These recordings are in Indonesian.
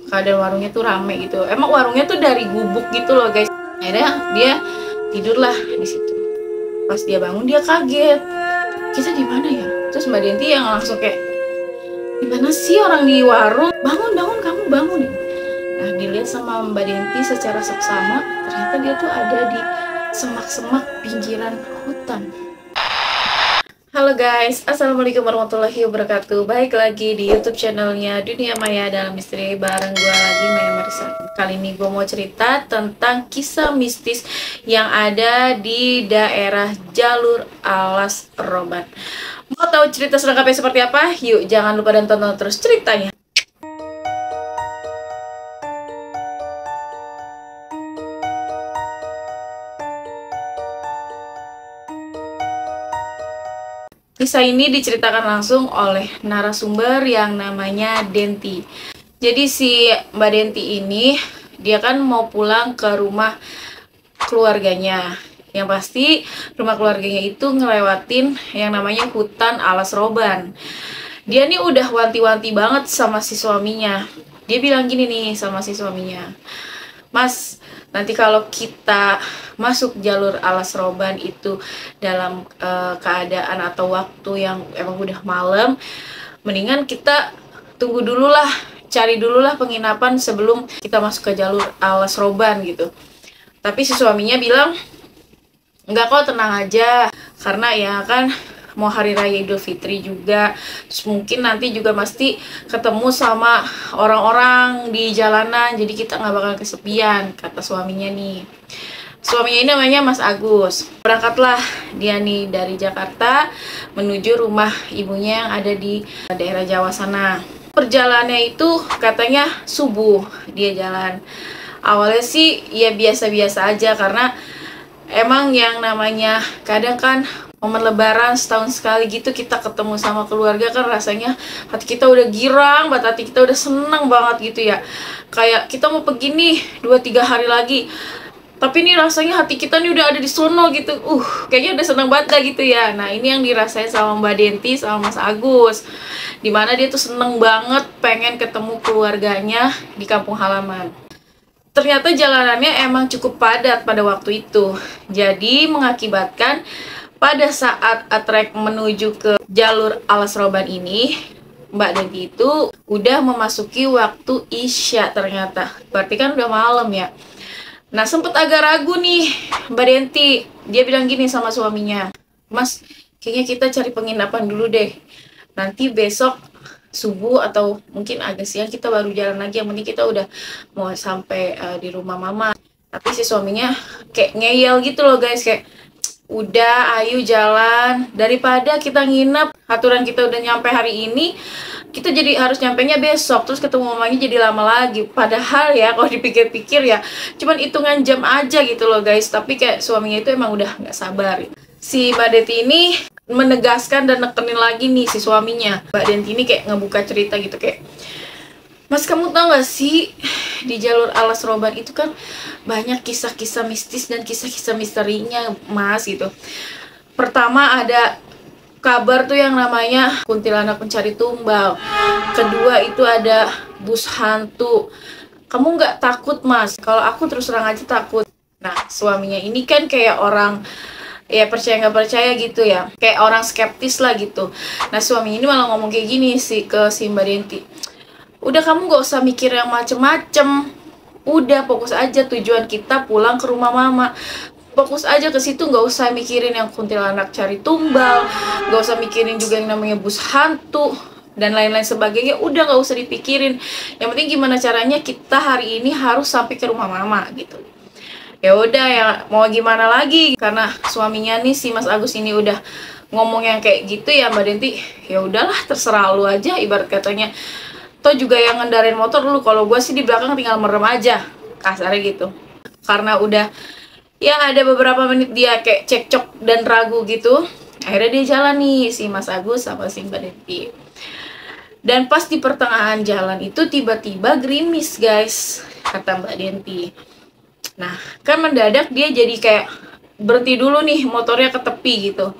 keadaan warungnya tuh rame gitu. Emang warungnya tuh dari gubuk gitu loh guys. Akhirnya dia tidurlah di situ. Pas dia bangun dia kaget, kita di mana ya? Terus Mbak Denti yang langsung kayak, di mana sih orang di warung? Bangun, bangun, kamu bangun. Nah, dilihat sama Mbak Denti secara seksama, ternyata dia tuh ada di semak-semak pinggiran hutan. Halo guys, assalamualaikum warahmatullahi wabarakatuh. Baik lagi di YouTube channelnya Dunia Maya Dalam Misteri bareng gue lagi, Maya Marisa. Kali ini gue mau cerita tentang kisah mistis yang ada di daerah Jalur Alas Roban. Mau tahu cerita selengkapnya seperti apa? Yuk, jangan lupa dan tonton terus ceritanya. Kisah ini diceritakan langsung oleh narasumber yang namanya Denti. Jadi si Mbak Denti ini, dia kan mau pulang ke rumah keluarganya. Yang pasti rumah keluarganya itu ngelewatin yang namanya hutan Alas Roban. Dia nih udah wanti-wanti banget sama si suaminya. Dia bilang gini nih sama si suaminya, Mas, nanti kalau kita masuk jalur Alas Roban itu dalam keadaan atau waktu yang emang udah malam, mendingan kita tunggu dulu lah, cari dulu lah penginapan sebelum kita masuk ke jalur Alas Roban gitu. Tapi si suaminya bilang, enggak kok, tenang aja, karena ya kan mau hari raya Idul Fitri juga, terus mungkin nanti juga pasti ketemu sama orang-orang di jalanan, jadi kita nggak bakal kesepian, kata suaminya nih. Suaminya ini namanya Mas Agus. Berangkatlah dia nih dari Jakarta menuju rumah ibunya yang ada di daerah Jawa sana. Perjalanannya itu katanya subuh dia jalan. Awalnya sih ya biasa-biasa aja, karena emang yang namanya kadang kan momen lebaran setahun sekali gitu kita ketemu sama keluarga, kan rasanya hati kita udah girang banget, hati kita udah seneng banget gitu ya. Kayak kita mau pergi nih 2-3 hari lagi, tapi nih rasanya hati kita nih udah ada di sono gitu. Kayaknya udah seneng banget dah gitu ya. Nah, ini yang dirasain sama Mbak Denti sama Mas Agus, dimana dia tuh seneng banget pengen ketemu keluarganya di kampung halaman. Ternyata jalanannya emang cukup padat pada waktu itu, jadi mengakibatkan pada saat trek menuju ke jalur Alas Roban ini, Mbak Denti itu udah memasuki waktu Isya ternyata. Berarti kan udah malam ya. Nah, sempet agak ragu nih Mbak Denti. Dia bilang gini sama suaminya, Mas, kayaknya kita cari penginapan dulu deh. Nanti besok subuh atau mungkin agak siang kita baru jalan lagi. Yang penting kita udah mau sampai di rumah mama. Tapi si suaminya kayak ngeyel gitu loh guys, kayak udah ayo jalan, daripada kita nginep, aturan kita udah nyampe hari ini, kita jadi harus nyampenya besok, terus ketemu mamanya jadi lama lagi. Padahal ya kalau dipikir-pikir ya cuman hitungan jam aja gitu loh guys. Tapi kayak suaminya itu emang udah nggak sabar. Si Mbak Denti ini menegaskan dan nekenin lagi nih si suaminya. Mbak Denti ini kayak ngebuka cerita gitu, kayak, Mas, kamu tau gak sih, di jalur Alas Roban itu kan banyak kisah-kisah mistis dan kisah-kisah misterinya, Mas, gitu. Pertama ada kabar tuh yang namanya kuntilanak pencari tumbal. Kedua itu ada bus hantu. Kamu nggak takut, Mas? Kalau aku terus terang aja takut. Nah, suaminya ini kan kayak orang ya percaya nggak percaya gitu ya, kayak orang skeptis lah gitu. Nah, suami ini malah ngomong kayak gini sih ke si Mbak Denti, udah kamu gak usah mikir yang macem-macem, udah fokus aja tujuan kita pulang ke rumah mama, fokus aja ke situ, gak usah mikirin yang kuntilanak cari tumbal, gak usah mikirin juga yang namanya bus hantu dan lain-lain sebagainya, udah gak usah dipikirin. Yang penting gimana caranya kita hari ini harus sampai ke rumah mama gitu. Ya udah ya, mau gimana lagi, karena suaminya nih si Mas Agus ini udah ngomong yang kayak gitu ya, Mbak Denti ya udahlah terserah lu aja, ibarat katanya. Toh juga yang ngendarain motor dulu, kalau gue sih di belakang tinggal merem aja, kasarnya gitu. Karena udah ya ada beberapa menit dia kayak cekcok dan ragu gitu, akhirnya dia jalan nih si Mas Agus sama si Mbak Denti. Dan pas di pertengahan jalan itu tiba-tiba gerimis guys, kata Mbak Denti. Nah, kan mendadak dia jadi kayak berhenti dulu nih motornya ke tepi gitu,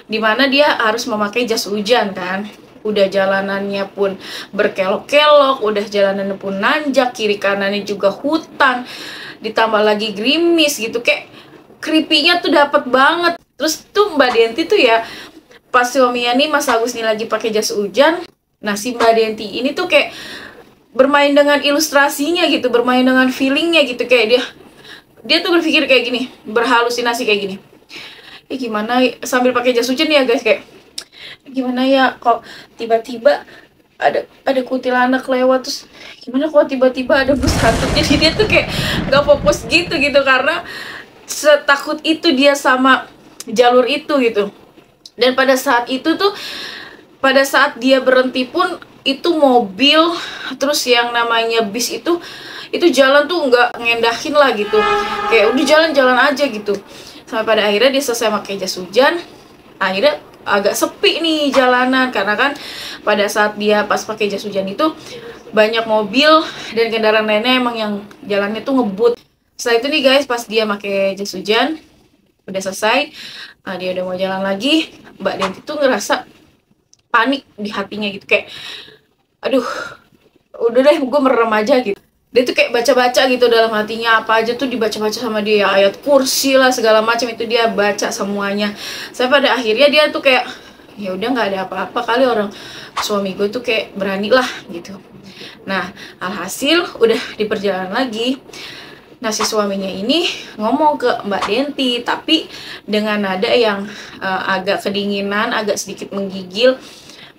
dimana dia harus memakai jas hujan kan. Udah jalanannya pun berkelok-kelok, udah jalanannya pun nanjak, kiri kanannya juga hutan, ditambah lagi gerimis gitu, kayak creepy-nya tuh dapet banget. Terus tuh Mbak Denti tuh ya, pas suaminya nih Mas Agus nih lagi pakai jas hujan, nah si Mbak Denti ini tuh kayak bermain dengan ilustrasinya gitu, bermain dengan feelingnya gitu, kayak dia tuh berpikir kayak gini, berhalusinasi kayak gini. Gimana sambil pakai jas hujan ya guys, kayak gimana ya kok tiba-tiba ada kuntilanak lewat, terus gimana kok tiba-tiba ada bus hantu. Jadi dia tuh kayak gak fokus gitu karena setakut itu dia sama jalur itu gitu. Dan pada saat itu tuh, pada saat dia berhenti pun itu mobil, terus yang namanya bis itu jalan tuh nggak ngendahin lah gitu, kayak udah jalan-jalan aja gitu. Sampai pada akhirnya dia selesai pakai jas hujan, akhirnya agak sepi nih jalanan, karena kan pada saat dia pas pakai jas hujan itu banyak mobil dan kendaraan lainnya emang yang jalannya tuh ngebut. Setelah itu nih guys, pas dia pakai jas hujan udah selesai, nah dia udah mau jalan lagi, Mbak Denti tuh ngerasa panik di hatinya gitu, kayak aduh udah deh gue merem aja gitu. Dia tuh kayak baca-baca gitu dalam hatinya, apa aja tuh dibaca-baca sama dia, ayat kursi lah segala macam itu dia baca semuanya. Sampai pada akhirnya dia tuh kayak ya udah nggak ada apa-apa kali, orang suami gue tuh kayak berani lah gitu. Nah alhasil udah di perjalanan lagi, nah si suaminya ini ngomong ke Mbak Denti tapi dengan nada yang agak kedinginan, agak sedikit menggigil,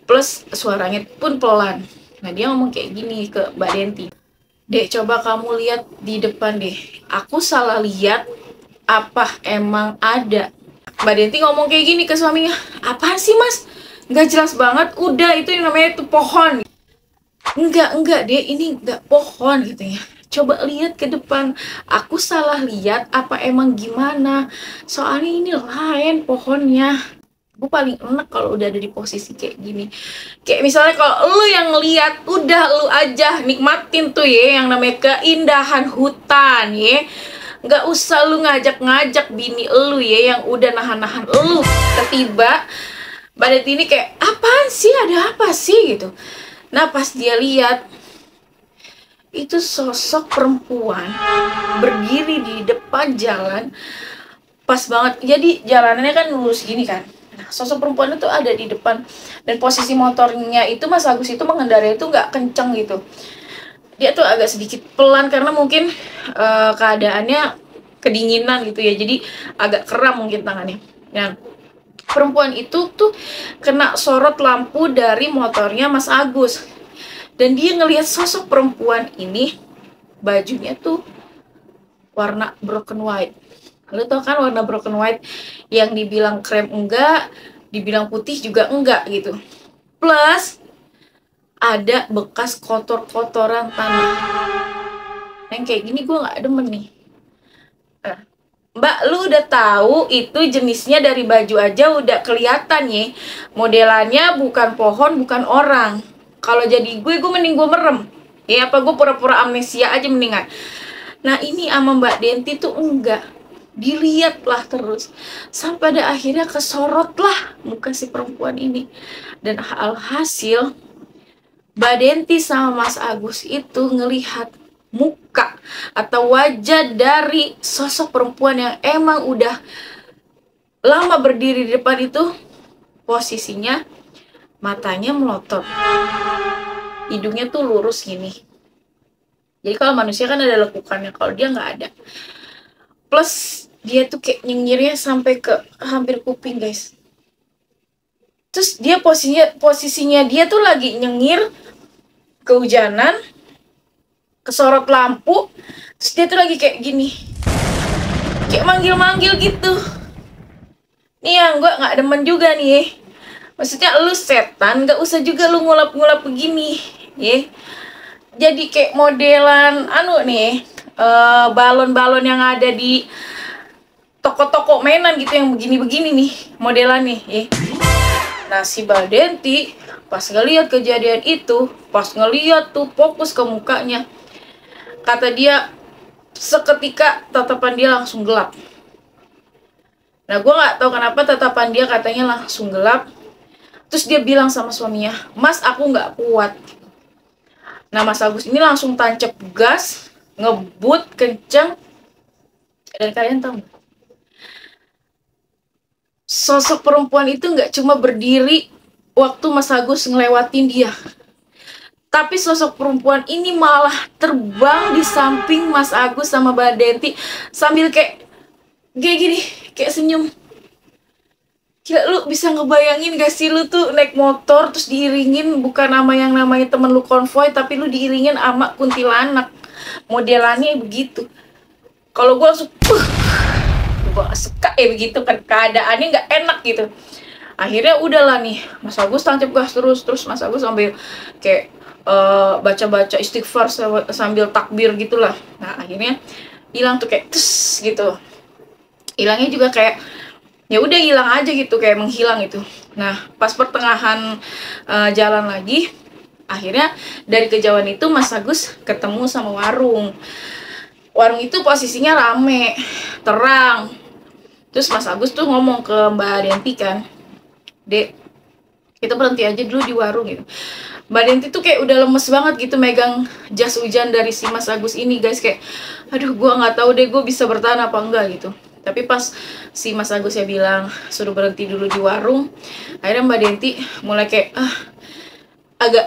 plus suaranya pun pelan. Nah dia ngomong kayak gini ke Mbak Denti, "Dek, coba kamu lihat di depan deh. Aku salah lihat apa emang ada?" Mbak Denti ngomong kayak gini ke suaminya, "Apaan sih mas? Nggak jelas banget. Udah itu yang namanya itu pohon." Enggak deh, ini nggak pohon," gitu ya. "Coba lihat ke depan. Aku salah lihat apa emang gimana? Soalnya ini lain pohonnya." Gue paling enak kalau udah ada di posisi kayak gini. Kayak misalnya kalau lu yang ngeliat, udah lu aja nikmatin tuh ya yang namanya keindahan hutan ya. Nggak usah lu ngajak-ngajak bini lu ya yang udah nahan-nahan lu. Ketiba badan ini kayak, apaan sih, ada apa sih gitu. Nah pas dia lihat itu sosok perempuan berdiri di depan jalan, pas banget. Jadi jalanannya kan lurus gini kan. Nah, sosok perempuan itu ada di depan, dan posisi motornya itu Mas Agus itu mengendarai itu nggak kenceng gitu. Dia tuh agak sedikit pelan karena mungkin keadaannya kedinginan gitu ya, jadi agak kram mungkin tangannya. Nah, perempuan itu tuh kena sorot lampu dari motornya Mas Agus, dan dia ngelihat sosok perempuan ini bajunya tuh warna broken white. Lu tau kan warna broken white, yang dibilang krem enggak, dibilang putih juga enggak gitu. Plus ada bekas kotor-kotoran tanah. Yang kayak gini gue nggak demen nih. Mbak, lu udah tahu itu jenisnya dari baju aja udah kelihatan ya. Modelannya bukan pohon, bukan orang. Kalau jadi gue mending gue merem. Ya apa gue pura-pura amnesia aja mendingan. Nah ini sama Mbak Denti tuh enggak. Dilihatlah terus sampai pada akhirnya kesorotlah muka si perempuan ini. Dan alhasil Mbak Denti sama Mas Agus itu ngelihat muka atau wajah dari sosok perempuan yang emang udah lama berdiri di depan itu. Posisinya matanya melotot, hidungnya tuh lurus gini. Jadi kalau manusia kan ada lekukannya, kalau dia nggak ada. Plus dia tuh kayak nyengirnya sampai ke hampir kuping guys. Terus dia posisinya dia tuh lagi nyengir, kehujanan, kesorot lampu, terus dia tuh lagi kayak gini, kayak manggil-manggil gitu. Nih yang gue nggak demen juga nih. Maksudnya lu setan, nggak usah juga lu ngulap-ngulap begini, ya. Jadi kayak modelan nih, balon-balon yang ada di toko-toko mainan gitu yang begini-begini nih modelannya ya. Nah si Mbak Denti pas ngeliat kejadian itu, pas ngeliat tuh fokus ke mukanya, kata dia seketika tatapan dia langsung gelap. Nah gue nggak tahu kenapa tatapan dia katanya langsung gelap. Terus dia bilang sama suaminya, "Mas, aku nggak kuat." Nah, Mas Agus ini langsung tancap gas, ngebut kenceng. Dan kalian tahu, sosok perempuan itu nggak cuma berdiri waktu Mas Agus ngelewatin dia, tapi sosok perempuan ini malah terbang di samping Mas Agus sama Mbak Denti sambil kayak gini, kayak senyum. Gila, lu bisa ngebayangin gak sih lu tuh naik motor terus diiringin bukan sama yang namanya temen lu konvoy, tapi lu diiringin sama kuntilanak. Modelannya begitu. Kalau gue langsung gue gak suka begitu kan, keadaannya nggak enak gitu. Akhirnya udahlah nih, Mas Agus tancap gas terus Mas Agus sambil kayak baca-baca istighfar sambil takbir gitulah. Nah, akhirnya hilang tuh kayak tus gitu. Hilangnya juga kayak ya udah hilang aja gitu, kayak menghilang itu. Nah, pas pertengahan jalan lagi, akhirnya dari kejauhan itu Mas Agus ketemu sama warung. Warung itu posisinya rame, terang. Terus Mas Agus tuh ngomong ke Mbak Denti kan, "Dek, kita berhenti aja dulu di warung," gitu. Mbak Denti tuh kayak udah lemes banget gitu megang jas hujan dari si Mas Agus ini, guys. Kayak, aduh, gue nggak tahu deh gue bisa bertahan apa enggak gitu. Tapi pas si Mas Agus ya bilang suruh berhenti dulu di warung, akhirnya Mbak Denti mulai kayak agak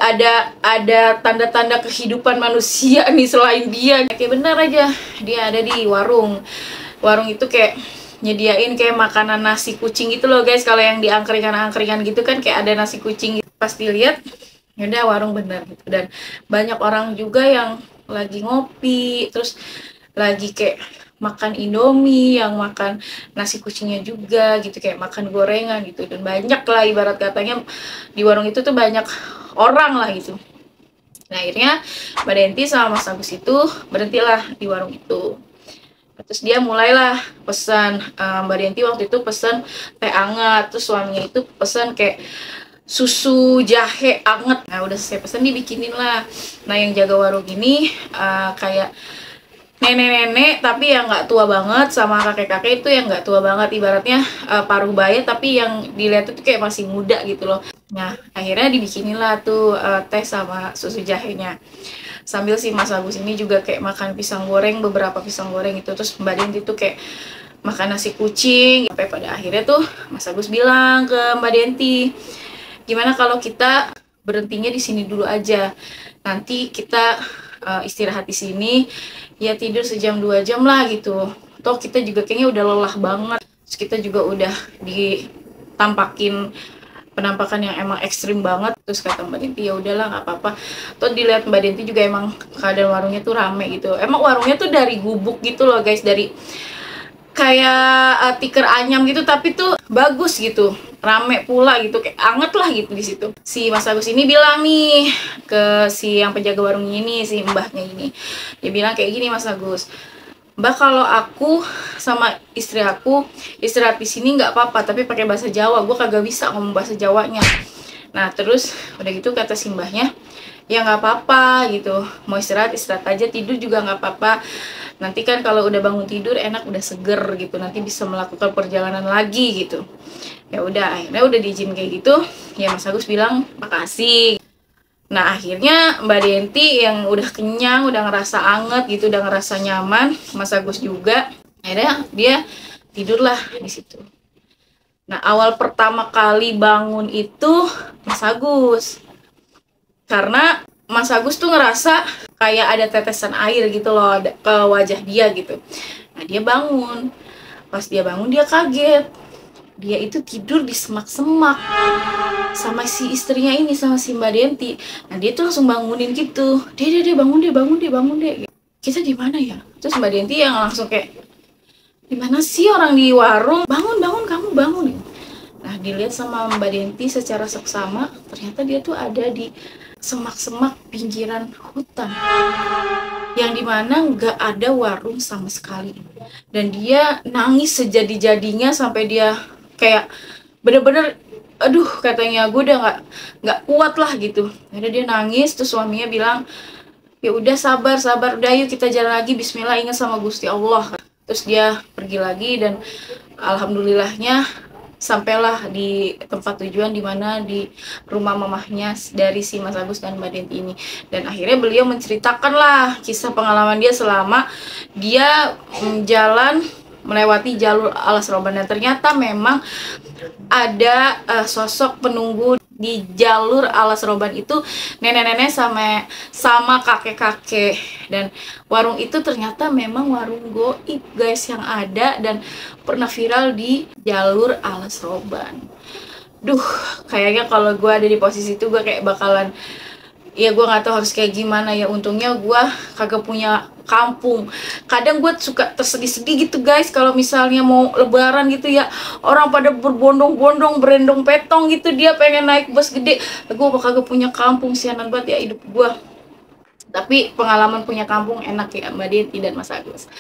ada tanda-tanda kehidupan manusia nih selain dia. Kayak benar aja dia ada di warung. Warung itu kayak nyediain kayak makanan nasi kucing gitu loh, guys. Kalau yang di angkringan-angkringan gitu kan kayak ada nasi kucing gitu. Pas dilihat, yaudah warung bener gitu. Dan banyak orang juga yang lagi ngopi, terus lagi kayak makan Indomie, yang makan nasi kucingnya juga gitu, kayak makan gorengan gitu. Dan banyak lah, ibarat katanya di warung itu tuh banyak orang lah gitu. Nah, akhirnya Mbak Denti sama Mas Agus itu berhentilah di warung itu. Terus dia mulailah pesan, Mbak Denti waktu itu pesan teh anget, terus suaminya itu pesan kayak susu jahe anget. Nah, udah selesai pesan dibikinin lah. Nah, yang jaga warung ini kayak nenek-nenek tapi yang nggak tua banget, sama kakek-kakek itu yang nggak tua banget, ibaratnya paruh baya tapi yang dilihat itu kayak masih muda gitu loh. Nah, akhirnya dibikinin lah tuh teh sama susu jahenya. Sambil si Mas Agus ini juga kayak makan pisang goreng, beberapa pisang goreng itu. Terus Mbak Denti tuh kayak makan nasi kucing. Sampai pada akhirnya tuh Mas Agus bilang ke Mbak Denti, "Gimana kalau kita berhentinya di sini dulu aja, nanti kita istirahat di sini, ya tidur sejam 2 jam lah gitu. Toh kita juga kayaknya udah lelah banget, terus kita juga udah ditampakin penampakan yang emang ekstrim banget." Terus kata Mbak Denti, "Ya udahlah, nggak apa-apa." Tuh dilihat Mbak Denti juga emang keadaan warungnya tuh rame gitu. Emang warungnya tuh dari gubuk gitu loh, guys, dari kayak tikar anyam gitu, tapi tuh bagus gitu, rame pula gitu, kayak anget lah gitu di situ. Si Mas Agus ini bilang nih ke si yang penjaga warung ini, si mbahnya ini, dia bilang kayak gini, "Mas Agus, Mbak, kalau aku sama istri aku istirahat di sini nggak apa-apa, tapi pakai bahasa Jawa, gue kagak bisa ngomong bahasa Jawanya." Nah, terus udah gitu kata si mbahnya, "Ya nggak apa-apa gitu, mau istirahat istirahat aja, tidur juga nggak apa-apa. Nanti kan kalau udah bangun tidur enak, udah seger gitu, nanti bisa melakukan perjalanan lagi gitu." Ya udah, akhirnya udah diizin kayak gitu. Ya Mas Agus bilang makasih. Nah, akhirnya Mbak Denti yang udah kenyang, udah ngerasa anget gitu, udah ngerasa nyaman, Mas Agus juga, akhirnya dia tidurlah di situ. Nah, awal pertama kali bangun itu Mas Agus, karena Mas Agus tuh ngerasa kayak ada tetesan air gitu loh ke wajah dia gitu. Nah, dia bangun. Pas dia bangun, dia kaget. Dia itu tidur di semak-semak sama si istrinya ini, sama si Mbak Denti. Nah, dia tuh langsung bangunin gitu. Dia bangun deh, bangun deh, bangun deh. Kita di mana ya? Terus Mbak Denti yang langsung kayak, "Di mana sih orang di warung? Bangun, bangun, kamu bangun." Nah, dilihat sama Mbak Denti secara seksama, ternyata dia tuh ada di semak-semak pinggiran hutan, yang dimana nggak ada warung sama sekali. Dan dia nangis sejadi-jadinya sampai dia kayak bener-bener, aduh, katanya gue udah nggak kuat lah gitu. Akhirnya dia nangis, terus suaminya bilang, "Ya udah, sabar, udah yuk kita jalan lagi, bismillah, ingat sama Gusti Allah." Terus dia pergi lagi, dan alhamdulillahnya sampailah di tempat tujuan, di mana di rumah mamahnya dari si Mas Agus dan Mbak Denti ini. Dan akhirnya beliau menceritakan lah kisah pengalaman dia selama dia jalan melewati jalur Alas Roban. Dan ternyata memang ada sosok penunggu di jalur Alas Roban itu, nenek-nenek sama kakek-kakek. Dan warung itu ternyata memang warung goib guys yang ada dan pernah viral di jalur Alas Roban. Duh, kayaknya kalau gue ada di posisi itu gue kayak bakalan, ya gue nggak tahu harus kayak gimana ya. Untungnya gue kagak punya kampung. Kadang gue suka tersedih-sedih gitu guys kalau misalnya mau lebaran gitu ya, orang pada berbondong-bondong, berendong petong gitu, dia pengen naik bus gede. Gue kagak punya kampung, sianan banget ya hidup gue. Tapi pengalaman punya kampung enak ya Mbak Denti dan Mas Agus.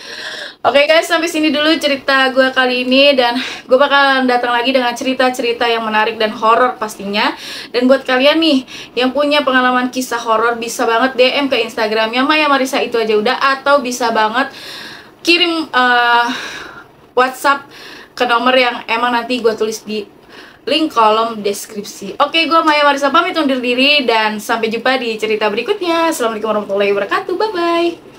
Oke guys, sampai sini dulu cerita gue kali ini, dan gue bakalan datang lagi dengan cerita-cerita yang menarik dan horor pastinya. Dan buat kalian nih yang punya pengalaman kisah horor, bisa banget DM ke Instagramnya Maya Marissa itu aja udah, atau bisa banget kirim WhatsApp ke nomor yang emang nanti gue tulis di link kolom deskripsi. Oke, gue Maya Marissa pamit undur diri dan sampai jumpa di cerita berikutnya. Assalamualaikum warahmatullahi wabarakatuh. Bye bye.